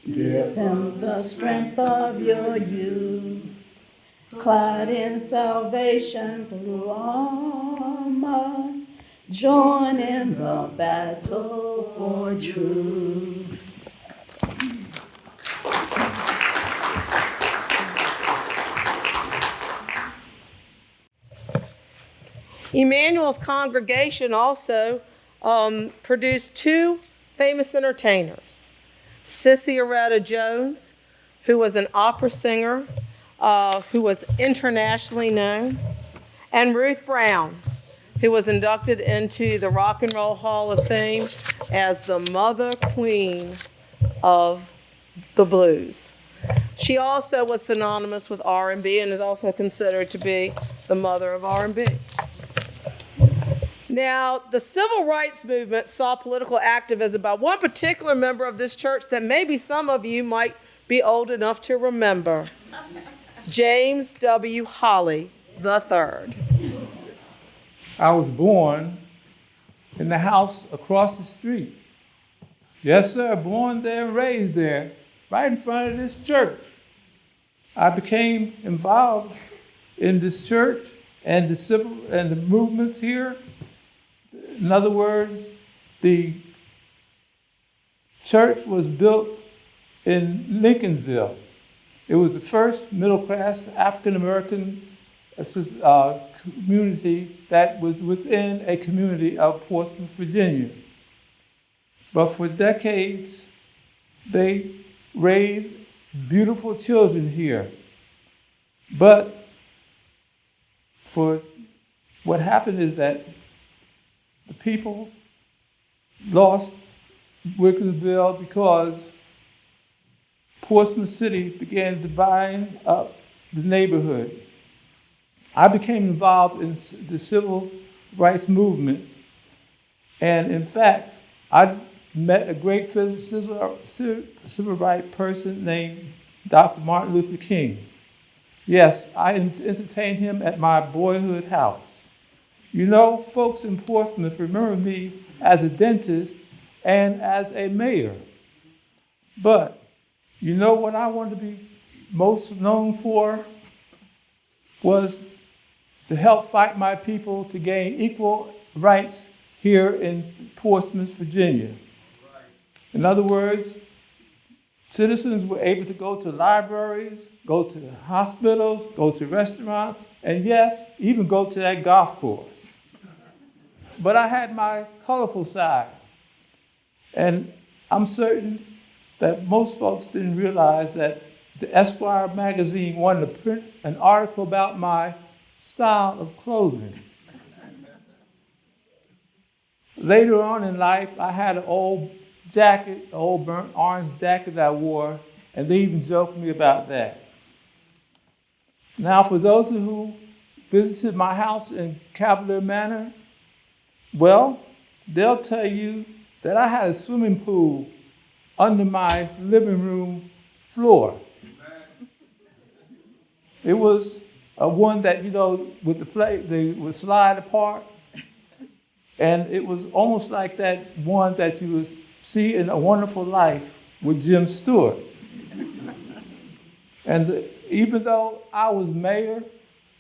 Give him the strength of your youth. Clad in salvation through armor, join in the battle for truth. Emanuel's congregation also produced two famous entertainers, Cissy Aretta Jones, who was an opera singer, who was internationally known, and Ruth Brown, who was inducted into the Rock and Roll Hall of Fame as the Mother Queen of the blues. She also was synonymous with R&B and is also considered to be the mother of R&B. Now, the civil rights movement saw political activism by one particular member of this church that maybe some of you might be old enough to remember, James W. Holly III. I was born in the house across the street. Yes, sir, born there and raised there, right in front of this church. I became involved in this church and the civil and the movements here. In other words, the church was built in Lincolnsville. It was the first middle-class African-American community that was within a community of Portsmouth, Virginia. But for decades, they raised beautiful children here. But for what happened is that the people lost Wilkinsville because Portsmouth City began dividing up the neighborhood. I became involved in the civil rights movement, and in fact, I met a great civil rights person named Dr. Martin Luther King. Yes, I entertained him at my boyhood house. You know, folks in Portsmouth remember me as a dentist and as a mayor. But you know what I wanted to be most known for was to help fight my people to gain equal rights here in Portsmouth, Virginia. In other words, citizens were able to go to libraries, go to hospitals, go to restaurants, and yes, even go to that golf course. But I had my colorful side. And I'm certain that most folks didn't realize that the Esquire magazine wanted to print an article about my style of clothing. Later on in life, I had an old jacket, an old burnt orange jacket that I wore, and they even joked me about that. Now, for those who visited my house in Cavalier Manor, well, they'll tell you that I had a swimming pool under my living room floor. It was one that, you know, with the play, they would slide apart. And it was almost like that one that you would see in A Wonderful Life with Jim Stewart. And even though I was mayor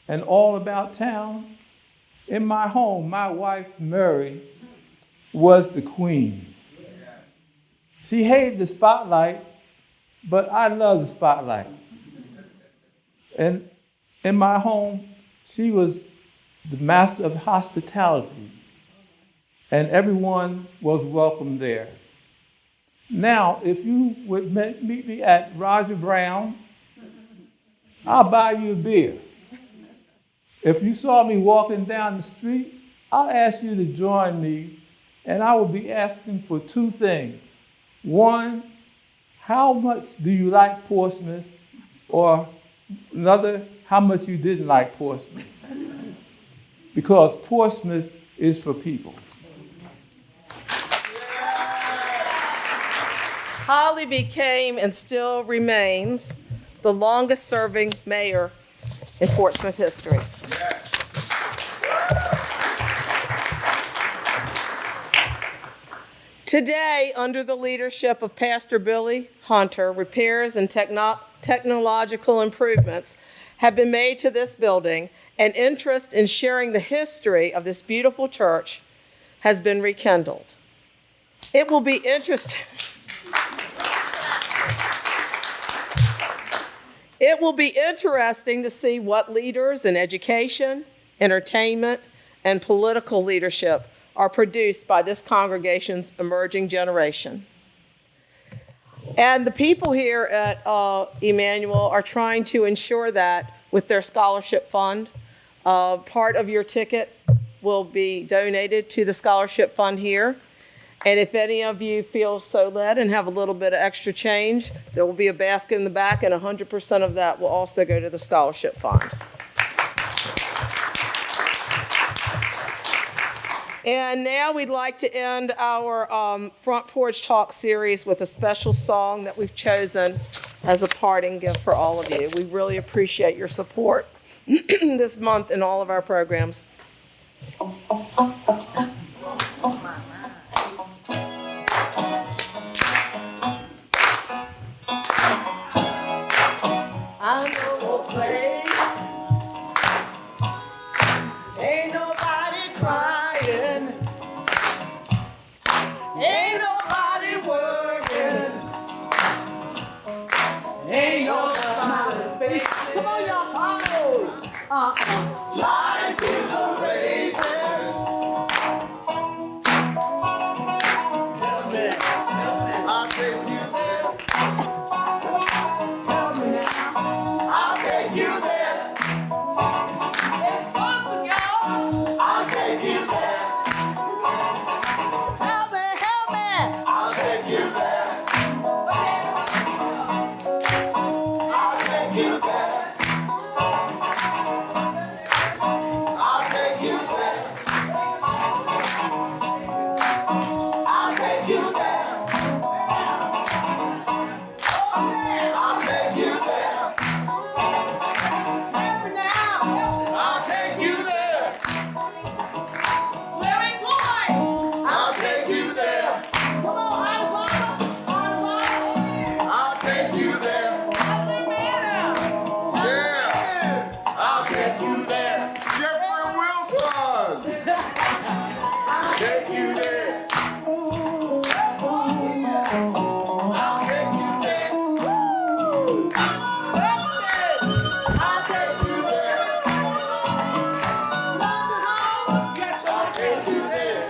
and all about town, in my home, my wife, Mary, was the queen. She hated the spotlight, but I loved the spotlight. And in my home, she was the master of hospitality, and everyone was welcome there. Now, if you would meet me at Roger Brown, I'll buy you a beer. If you saw me walking down the street, I'll ask you to join me, and I will be asking for two things. One, how much do you like Portsmouth? Or another, how much you didn't like Portsmouth? Because Portsmouth is for people. Holly became and still remains the longest serving mayor in Portsmouth history. Today, under the leadership of Pastor Billy Hunter, repairs and technological improvements have been made to this building, and interest in sharing the history of this beautiful church has been rekindled. It will be interesting. It will be interesting to see what leaders in education, entertainment, and political leadership are produced by this congregation's emerging generation. And the people here at Emanuel are trying to ensure that with their scholarship fund. Part of your ticket will be donated to the scholarship fund here. And if any of you feel so led and have a little bit of extra change, there will be a basket in the back, and 100% of that will also go to the scholarship fund. And now we'd like to end our Front Porch Talk series with a special song that we've chosen as a parting gift for all of you. We really appreciate your support this month in all of our programs. I know a place, ain't nobody crying, ain't nobody worrying, ain't nobody facing. Come on, y'all, follow. Life is a race. Help me, I'll take you there. Help me now. I'll take you there. It's Portsmouth, y'all. I'll take you there. Help me. I'll take you there. I'll take you there. I'll take you there. I'll take you there. I'll take you there. Help me now. I'll take you there. Swearing boy. I'll take you there. Come on, I'll take you there. Yeah. I'll take you there. Jeffrey Wilson. I'll take you there. I'll take you there. I'll take you there. I'll take you there.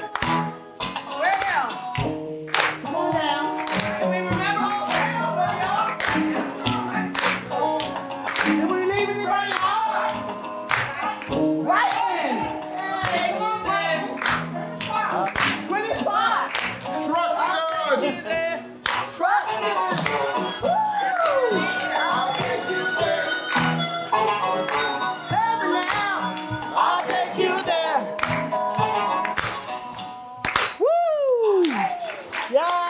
Where else? Come on down. Can we remember all that? Did we leave anybody out? Right in. Take you there. 25. Truxton. Trust it. Woo! I'll take you there. Heaven now. I'll take you there. Woo! Yeah.